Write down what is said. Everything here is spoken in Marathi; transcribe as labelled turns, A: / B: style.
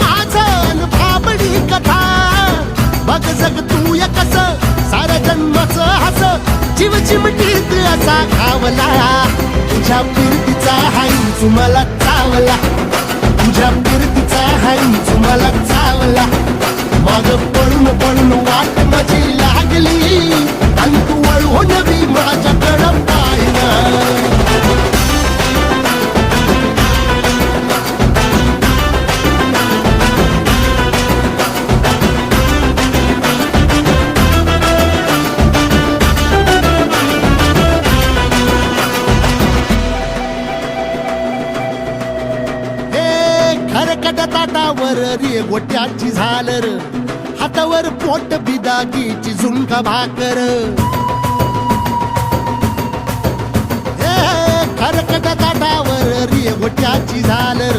A: माझं भाबडी कथा बघ जग तू या कस साऱ्या जन्माचं हस जीव चिमटीत असा घावला तुझ्या फिरतीचा हाईच मला चावला तुझ्या फिरतीचा हाईच मला चावला माग पळून पळून वाट माझी लागली आणि तू वळून बी माझ्याकडं पाहिना खरकट ताटावर रे गोट्याची झालर हातावर पोट बिदागीची झुणका भाकर खरकट ताटावर रे गोट्याची झालर